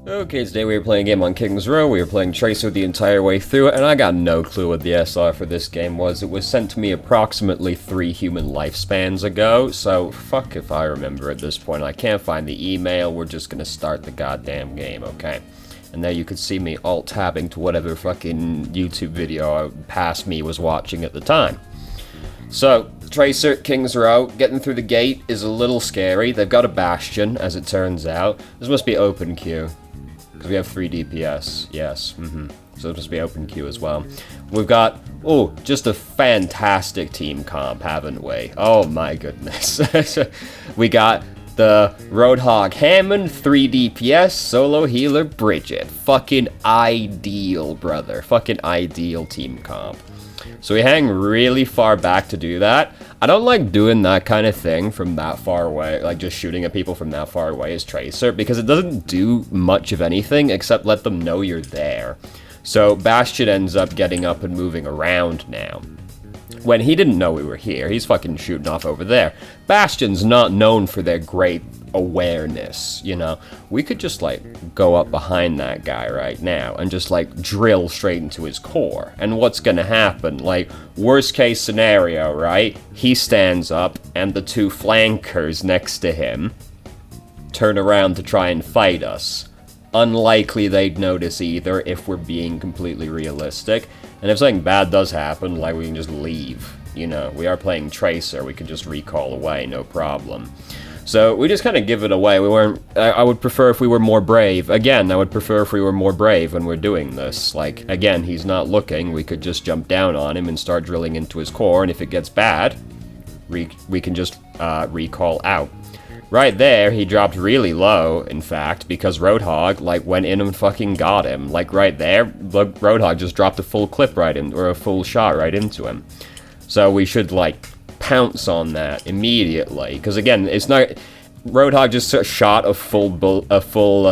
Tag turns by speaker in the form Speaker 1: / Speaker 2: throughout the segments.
Speaker 1: Okay, today we were playing a game on King's Row. We were playing Tracer the entire way through it, and I got no clue what the SR for this game was. It was sent to me approximately 3 human lifespans ago, so fuck if I remember at this point. I can't find the email. We're just gonna start the goddamn game, okay? And there you could see me alt-tabbing to whatever fucking YouTube video past me was watching at the time. So, Tracer, King's Row, getting through the gate is a little scary. They've got a Bastion, as it turns out. This must be open queue. Because we have 3 DPS, yes, So it must be open queue as well. We've got, just a fantastic team comp, haven't we? Oh my goodness. We got the Roadhog Hammond, 3 DPS, solo healer Bridget. Fucking ideal, brother. Fucking ideal team comp. So we hang really far back to do that. I don't like doing that kind of thing from that far away, like just shooting at people from that far away as Tracer, because it doesn't do much of anything except let them know you're there. So Bastion ends up getting up and moving around now. When he didn't know we were here, he's fucking shooting off over there. Bastion's not known for their great awareness, you know? We could just, like, go up behind that guy right now and just, like, drill straight into his core. And what's gonna happen? Like, worst case scenario, right? He stands up and the 2 flankers next to him turn around to try and fight us. Unlikely they'd notice either if we're being completely realistic. And if something bad does happen, like, we can just leave. You know, we are playing Tracer, we can just recall away, no problem. So we just kind of give it away. We weren't. I would prefer if we were more brave. Again, I would prefer if we were more brave when we're doing this. Like, again, he's not looking. We could just jump down on him and start drilling into his core, and if it gets bad, we can just recall out. Right there, he dropped really low, in fact, because Roadhog, like, went in and fucking got him. Like, right there, Roadhog just dropped a full clip right in, or a full shot right into him. So we should, like, pounce on that immediately, because again, it's not. Roadhog just shot a full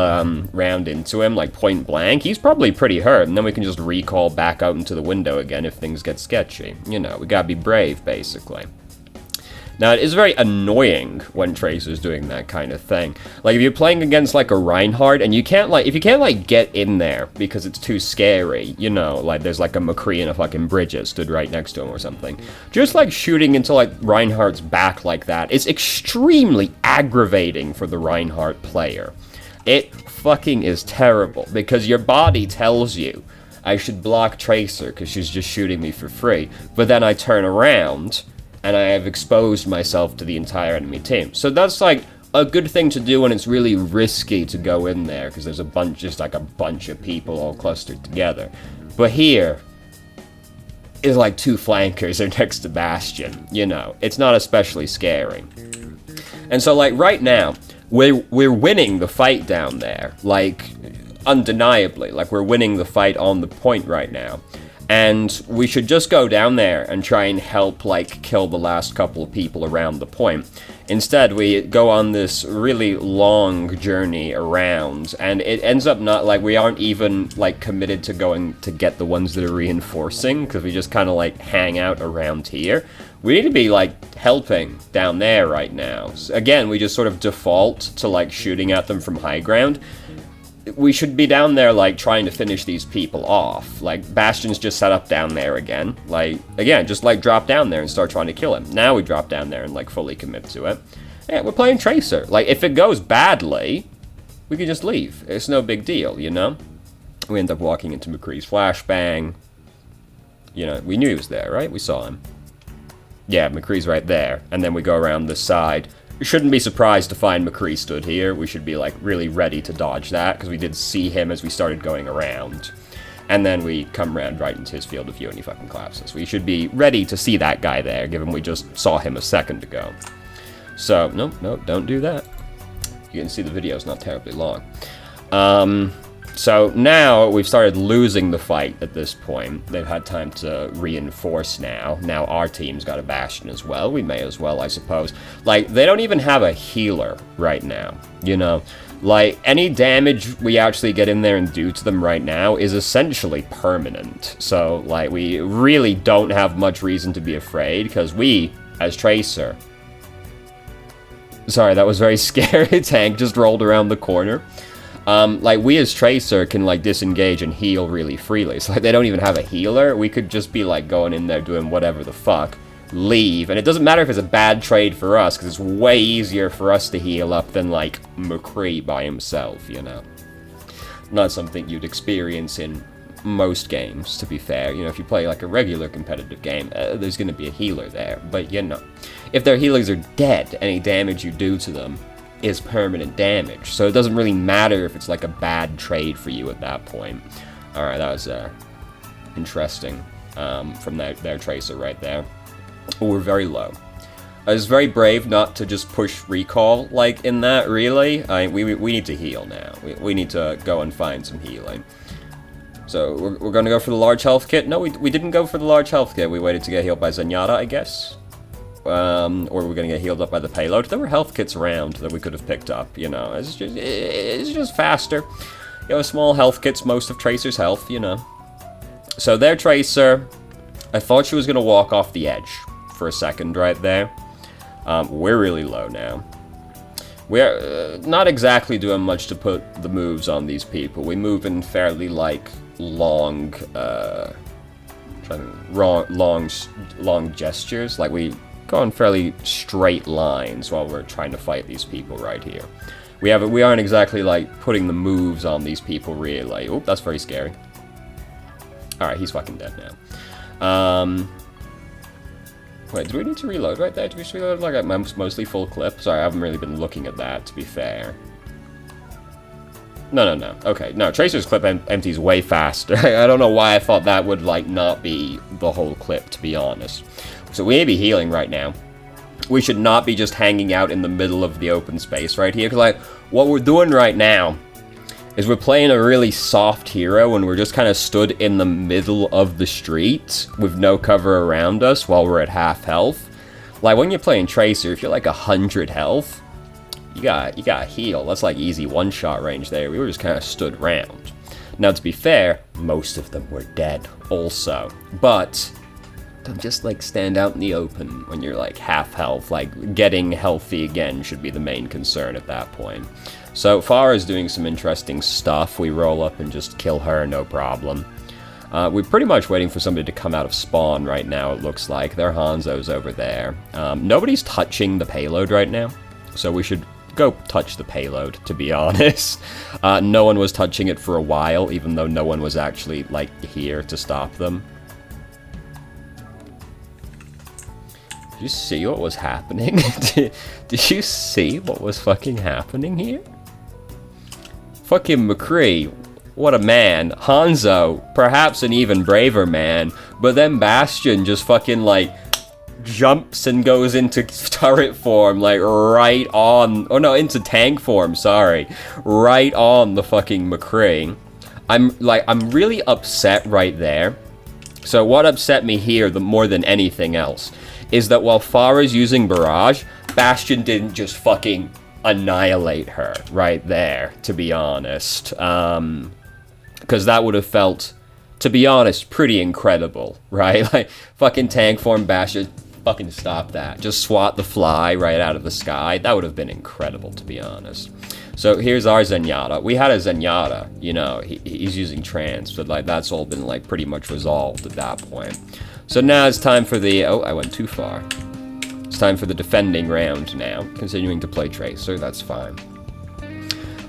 Speaker 1: round into him, like point blank. He's probably pretty hurt, and then we can just recall back out into the window again if things get sketchy. You know, we gotta be brave, basically. Now, it is very annoying when Tracer's doing that kind of thing. Like, if you're playing against, like, a Reinhardt, and you can't, like, if you can't, like, get in there because it's too scary, you know, like, there's, like, a McCree and a fucking Bridget stood right next to him or something. Just, like, shooting into, like, Reinhardt's back like that is extremely aggravating for the Reinhardt player. It fucking is terrible, because your body tells you, I should block Tracer because she's just shooting me for free, but then I turn around and I have exposed myself to the entire enemy team. So that's, like, a good thing to do when it's really risky to go in there, because there's just like a bunch of people all clustered together. But here is, like, 2 flankers are next to Bastion, you know. It's not especially scary. And so, like, right now, we're winning the fight down there. Like, undeniably. Like, we're winning the fight on the point right now. And we should just go down there and try and help, like, kill the last couple of people around the point. Instead, we go on this really long journey around, and it ends up not, like, we aren't even, like, committed to going to get the ones that are reinforcing, because we just kind of, like, hang out around here. We need to be, like, helping down there right now. So, again, we just sort of default to, like, shooting at them from high ground. We should be down there, like, trying to finish these people off. Like, Bastion's just set up down there again. Like, again, just, like, drop down there and start trying to kill him. Now we drop down there and, like, fully commit to it. Yeah, we're playing Tracer. Like, if it goes badly, we can just leave. It's no big deal, you know? We end up walking into McCree's flashbang. You know, we knew he was there, right? We saw him. Yeah, McCree's right there. And then we go around this side. We shouldn't be surprised to find McCree stood here. We should be, like, really ready to dodge that, because we did see him as we started going around. And then we come around right into his field of view and he fucking collapses. We should be ready to see that guy there, given we just saw him a second ago. So, no, don't do that. You can see the video's not terribly long. So now we've started losing the fight at this point. They've had time to reinforce now. Now our team's got a Bastion as well. We may as well, I suppose. Like, they don't even have a healer right now, you know? Like, any damage we actually get in there and do to them right now is essentially permanent. So, like, we really don't have much reason to be afraid, because we, as Tracer... Sorry, that was very scary. Tank just rolled around the corner. Like, we as Tracer can, like, disengage and heal really freely. So, like, they don't even have a healer. We could just be, like, going in there doing whatever the fuck. Leave. And it doesn't matter if it's a bad trade for us, because it's way easier for us to heal up than, like, McCree by himself, you know? Not something you'd experience in most games, to be fair. You know, if you play, like, a regular competitive game, there's gonna be a healer there. But, you know, if their healers are dead, any damage you do to them is permanent damage, so it doesn't really matter if it's like a bad trade for you at that point. Alright, that was interesting from their Tracer right there. Oh, we're very low. I was very brave not to just push recall like in that, really. We need to heal now. We need to go and find some healing. So we're going to go for the large health kit. No, we didn't go for the large health kit. We waited to get healed by Zenyatta, I guess. Or we're going to get healed up by the payload. There were health kits around that we could have picked up, you know. It's just faster. You know, small health kits, most of Tracer's health, you know. So their Tracer, I thought she was going to walk off the edge for a second right there. We're really low now. We're not exactly doing much to put the moves on these people. We move in fairly, like, long gestures. Like, we go on fairly straight lines while we're trying to fight these people right here. We aren't exactly, like, putting the moves on these people, really. Oh, that's very scary. Alright, he's fucking dead now. Wait, do we need to reload right there? Do we just reload, like, at mostly full clip? Sorry, I haven't really been looking at that, to be fair. No. Okay, no, Tracer's clip empties way faster. I don't know why I thought that would, like, not be the whole clip, to be honest. So we may be healing right now. We should not be just hanging out in the middle of the open space right here, because, like, what we're doing right now is we're playing a really soft hero, and we're just kind of stood in the middle of the street with no cover around us while we're at half health. Like, when you're playing Tracer, if you're like 100 health, you gotta heal. That's like easy one-shot range there. We were just kind of stood around. Now, to be fair, most of them were dead also. But don't just, like, stand out in the open when you're, like, half health. Like, getting healthy again should be the main concern at that point. So, Farah's doing some interesting stuff. We roll up and just kill her, no problem. We're pretty much waiting for somebody to come out of spawn right now, it looks like. Their Hanzo's over there. Nobody's touching the payload right now, so we should go touch the payload, to be honest. No one was touching it for a while, even though no one was actually, like, here to stop them. Did you see what was happening? Did you see what was fucking happening here? Fucking McCree, what a man. Hanzo, perhaps an even braver man, but then Bastion just fucking, like, jumps and goes into turret form, like, right on, oh no, into tank form, sorry, right on the fucking McCree. I'm really upset right there. So what upset me here more than anything else is that while Farah's using Barrage, Bastion didn't just fucking annihilate her right there, to be honest. Because that would have felt, to be honest, pretty incredible, right? Like, fucking tank form Bastion, fucking stop that. Just swat the fly right out of the sky. That would have been incredible, to be honest. So here's our Zenyatta. We had a Zenyatta, you know, he's using trance, but, like, that's all been, like, pretty much resolved at that point. So now it's time for the... Oh, I went too far. It's time for the defending round now. Continuing to play Tracer, that's fine.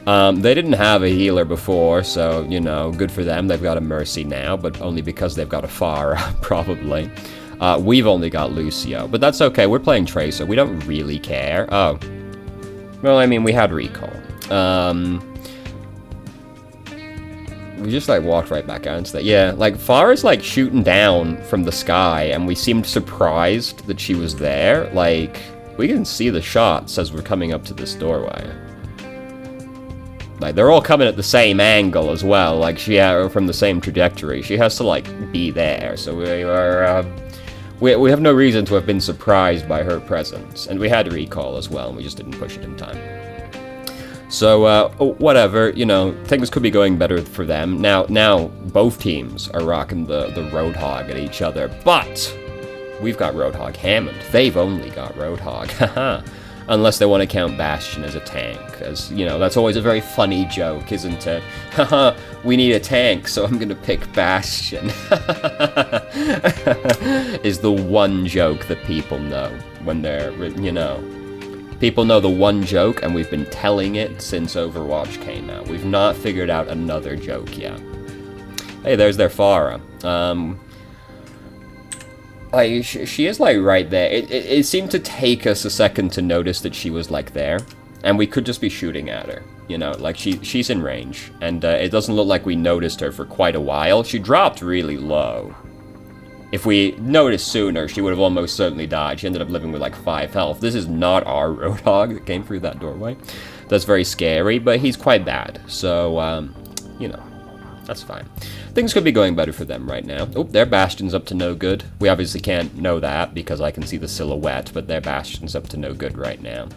Speaker 1: They didn't have a healer before, so, you know, good for them. They've got a Mercy now, but only because they've got a Pharah, probably. We've only got Lucio, but that's okay. We're playing Tracer. We don't really care. Oh. Well, I mean, we had recall. We just, like, walked right back out into that. Yeah, like, Farah's, like, shooting down from the sky, and we seemed surprised that she was there. Like, we can see the shots as we're coming up to this doorway. Like, they're all coming at the same angle as well, like, from the same trajectory. She has to, like, be there, so we have no reason to have been surprised by her presence. And we had recall as well, and we just didn't push it in time. So, whatever, you know, things could be going better for them. Now, both teams are rocking the Roadhog at each other, but we've got Roadhog Hammond. They've only got Roadhog, haha. Unless they want to count Bastion as a tank, as, you know, that's always a very funny joke, isn't it? Haha, we need a tank, so I'm gonna pick Bastion. Is the one joke that people know when they're, you know. People know the one joke, and we've been telling it since Overwatch came out. We've not figured out another joke yet. Hey, there's their Pharah. Like, she is, like, right there. It seemed to take us a second to notice that she was, like, there. And we could just be shooting at her. You know, like, she's in range. And it doesn't look like we noticed her for quite a while. She dropped really low. If we noticed sooner, she would have almost certainly died. She ended up living with, like, 5 health. This is not our Roadhog that came through that doorway. That's very scary, but he's quite bad. So, you know, that's fine. Things could be going better for them right now. Oh, their Bastion's up to no good. We obviously can't know that because I can see the silhouette, but their Bastion's up to no good right now.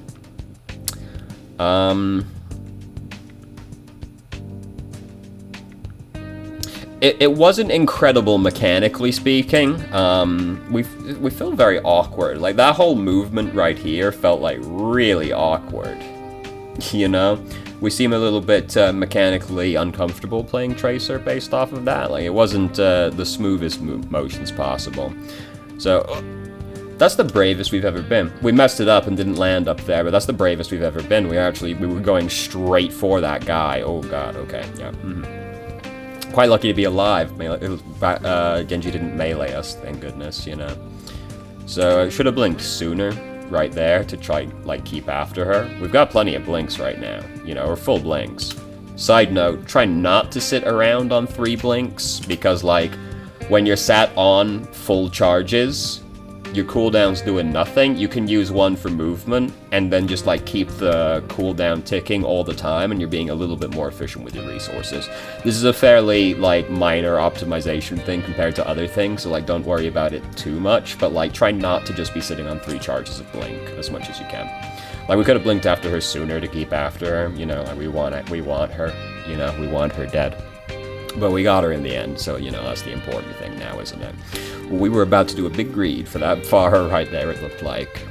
Speaker 1: It wasn't incredible mechanically speaking. We feel very awkward. Like, that whole movement right here felt like really awkward. You know? We seem a little bit mechanically uncomfortable playing Tracer based off of that. Like, it wasn't the smoothest motions possible. So, that's the bravest we've ever been. We messed it up and didn't land up there, but that's the bravest we've ever been. We were going straight for that guy. Oh god, okay, yeah. Quite lucky to be alive. Genji didn't melee us, thank goodness, you know. So, I should have blinked sooner. Right there to try, like, keep after her. We've got plenty of blinks right now, you know, or full blinks. Side note, try not to sit around on 3 blinks, because, like, when you're sat on full charges, your cooldown's doing nothing. You can use 1 for movement, and then just, like, keep the cooldown ticking all the time, and you're being a little bit more efficient with your resources. This is a fairly, like, minor optimization thing compared to other things, so, like, don't worry about it too much, but, like, try not to just be sitting on 3 charges of blink as much as you can. Like, we could have blinked after her sooner to keep after her, you know, like, we want her, you know, we want her dead. But we got her in the end, so, you know, that's the important thing now, isn't it? Well, we were about to do a big greed for that Pharah right there, it looked like.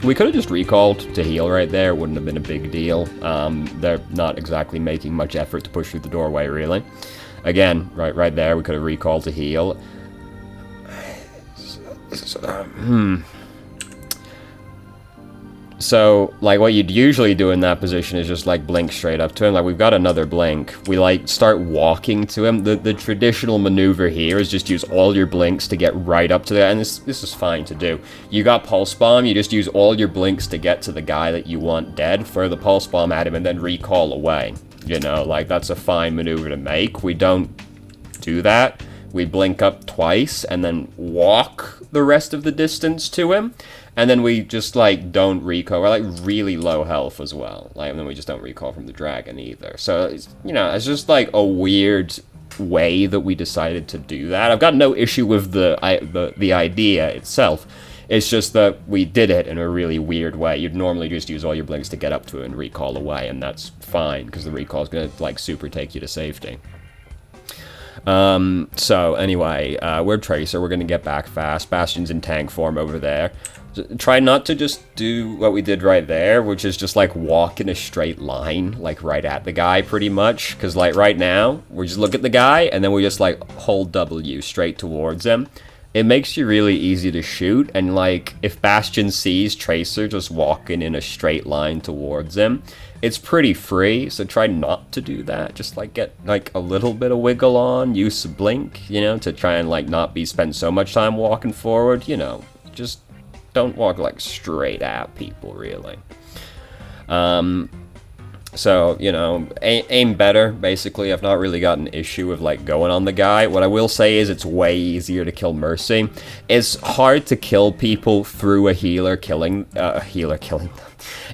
Speaker 1: We could have just recalled to heal right there, wouldn't have been a big deal. They're not exactly making much effort to push through the doorway, really. Again, right there, we could have recalled to heal. So, like, what you'd usually do in that position is just, like, blink straight up to him. Like, we've got another blink. We, like, start walking to him. The traditional maneuver here is just use all your blinks to get right up to there, and this is fine to do. You got Pulse Bomb, you just use all your blinks to get to the guy that you want dead, throw the Pulse Bomb at him, and then recall away. You know, like, that's a fine maneuver to make. We don't do that. We blink up twice, and then walk the rest of the distance to him. And then we just, like, don't recall. We're, like, really low health as well. Like, and then we just don't recall from the dragon either. So, it's, you know, it's just, like, a weird way that we decided to do that. I've got no issue with the idea itself. It's just that we did it in a really weird way. You'd normally just use all your blinks to get up to it and recall away, and that's fine, because the recall is going to, like, super take you to safety. So, anyway, we're Tracer. We're going to get back fast. Bastion's in tank form over there. Try not to just do what we did right there, which is just, like, walk in a straight line, like, right at the guy, pretty much. Because, like, right now, we just look at the guy, and then we just, like, hold W straight towards him. It makes you really easy to shoot, and, like, if Bastion sees Tracer just walking in a straight line towards him, it's pretty free, so try not to do that. Just, like, get, like, a little bit of wiggle on, use a blink, you know, to try and, like, not be spend so much time walking forward, you know, just don't walk, like, straight at people, really. So, you know, aim better, basically. I've not really got an issue with, like, going on the guy. What I will say is it's way easier to kill Mercy. It's hard to kill people through a healer killing them.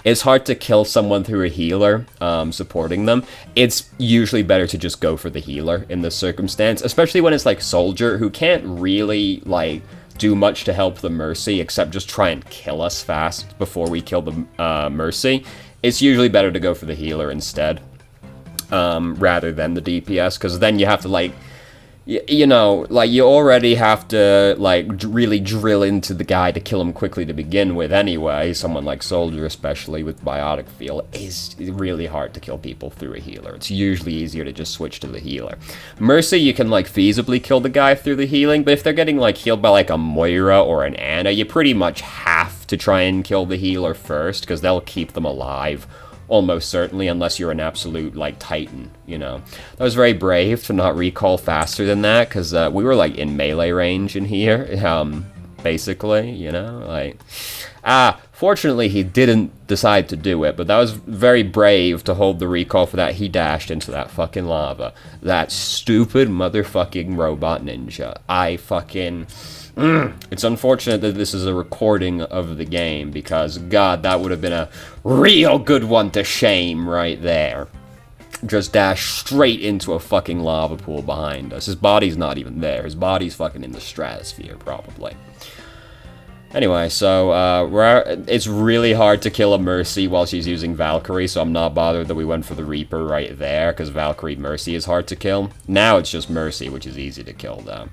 Speaker 1: It's hard to kill someone through a healer supporting them. It's usually better to just go for the healer in this circumstance, especially when it's, like, Soldier, who can't really, like, do much to help the Mercy except just try and kill us fast before we kill the Mercy. It's usually better to go for the healer instead, rather than the DPS, because then you have to, like, you know, like, you already have to, like, really drill into the guy to kill him quickly to begin with anyway. Someone like Soldier, especially with Biotic Feel, is really hard to kill people through a healer. It's usually easier to just switch to the healer. Mercy, you can, like, feasibly kill the guy through the healing, but if they're getting, like, healed by, like, a Moira or an Ana, you pretty much have to try and kill the healer first, because they'll keep them alive. Almost certainly, unless you're an absolute, like, titan, you know. That was very brave to not recall faster than that, because we were, like, in melee range in here, basically, you know, like... Fortunately, he didn't decide to do it, but that was very brave to hold the recall for that. He dashed into that fucking lava. That stupid motherfucking robot ninja. I fucking... It's unfortunate that this is a recording of the game, because, God, that would have been a real good one to shame right there. Just dash straight into a fucking lava pool behind us. His body's not even there. His body's fucking in the stratosphere, probably. Anyway, so, it's really hard to kill a Mercy while she's using Valkyrie, so I'm not bothered that we went for the Reaper right there, because Valkyrie Mercy is hard to kill. Now it's just Mercy, which is easy to kill, though.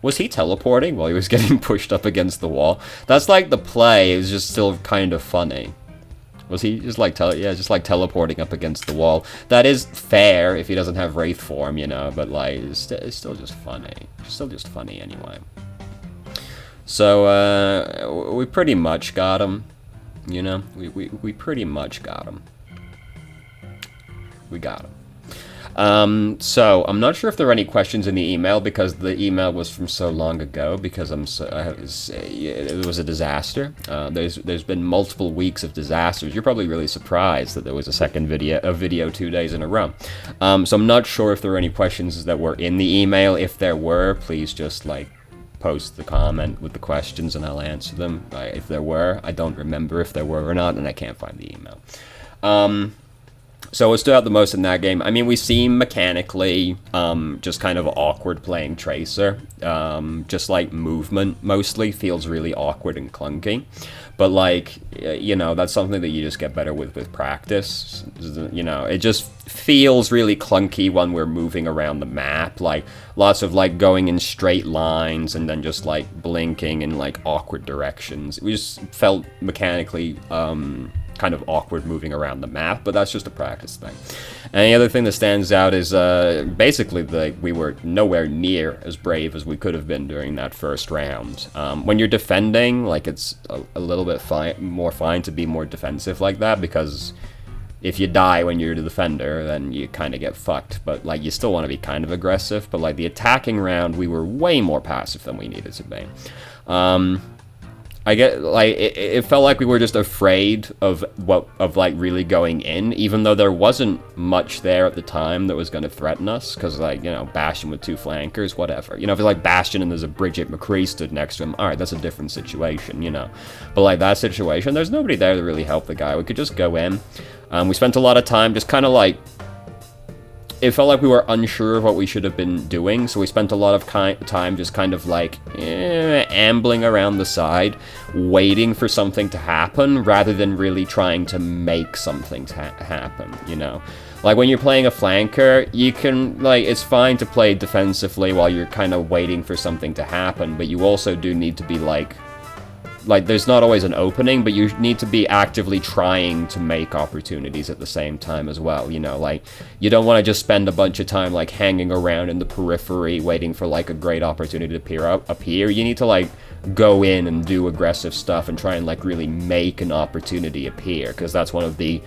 Speaker 1: Was he teleporting while he was getting pushed up against the wall? That's like the play, it was just still kind of funny. Was he just like, just like teleporting up against the wall? That is fair if he doesn't have Wraith form, you know, but like, it's still just funny. It's still just funny anyway. So, we pretty much got him, you know? We pretty much got him. We got him. So, I'm not sure if there are any questions in the email, because the email was from so long ago, because it was a disaster. There's been multiple weeks of disasters. You're probably really surprised that there was a video 2 days in a row. So I'm not sure if there are any questions that were in the email. If there were, please just, like, post the comment with the questions and I'll answer them. If there were, I don't remember if there were or not, and I can't find the email. So what stood out the most in that game, I mean, we seem mechanically just kind of awkward playing Tracer. Just like movement mostly feels really awkward and clunky. But like, you know, that's something that you just get better with practice. You know, it just feels really clunky when we're moving around the map. Like, lots of like going in straight lines and then just like blinking in like awkward directions. We just felt mechanically kind of awkward moving around the map, but that's just a practice thing. And the other thing that stands out is basically we were nowhere near as brave as we could have been during that first round. When you're defending, like, it's a little bit more fine to be more defensive like that, because if you die when you're the defender, then you kind of get fucked. But like, you still want to be kind of aggressive. But like, the attacking round, we were way more passive than we needed to be. I get, like, it felt like we were just afraid of like really going in, even though there wasn't much there at the time that was going to threaten us, because, like, you know, Bastion with 2 flankers, whatever. You know, if it's like Bastion and there's a Bridget McCree stood next to him, alright, that's a different situation, you know. But like, that situation, there's nobody there to really help the guy. We could just go in. We spent a lot of time just kind of like, it felt like we were unsure of what we should have been doing, so we spent a lot of time just kind of like ambling around the side, waiting for something to happen, rather than really trying to make something happen, you know? Like, when you're playing a flanker, you can, like, it's fine to play defensively while you're kind of waiting for something to happen, but you also do need to be like, there's not always an opening, but you need to be actively trying to make opportunities at the same time as well, you know, like, you don't want to just spend a bunch of time, like, hanging around in the periphery, waiting for, like, a great opportunity to appear. You need to, like, go in and do aggressive stuff and try and, like, really make an opportunity appear, because that's one of the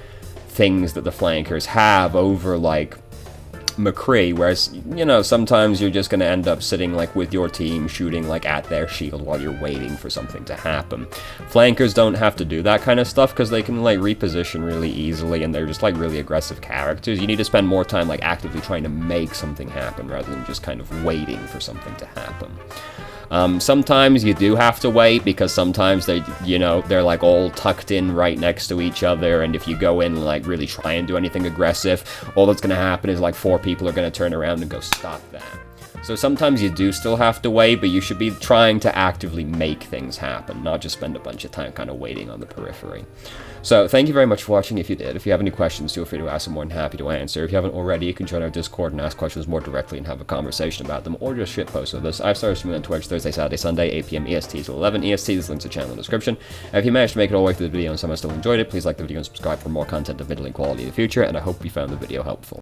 Speaker 1: things that the flankers have over, like, McCree, whereas, you know, sometimes you're just going to end up sitting, like, with your team, shooting, like, at their shield while you're waiting for something to happen. Flankers don't have to do that kind of stuff, because they can, like, reposition really easily, and they're just, like, really aggressive characters. You need to spend more time, like, actively trying to make something happen, rather than just kind of waiting for something to happen. Sometimes you do have to wait, because sometimes they, you know, they're like all tucked in right next to each other, and if you go in and like really try and do anything aggressive, all that's going to happen is like 4 people are going to turn around and go, stop that. So sometimes you do still have to wait, but you should be trying to actively make things happen, not just spend a bunch of time kind of waiting on the periphery. So thank you very much for watching if you did. If you have any questions, feel free to ask. I'm more than happy to answer. If you haven't already, you can join our Discord and ask questions more directly and have a conversation about them, or just shitpost with us. I've started streaming on Twitch Thursday, Saturday, Sunday, 8 p.m. EST to 11 EST. There's links to the channel in the description. And if you managed to make it all the way through the video and somehow still enjoyed it, please like the video and subscribe for more content of middling quality in the future, and I hope you found the video helpful.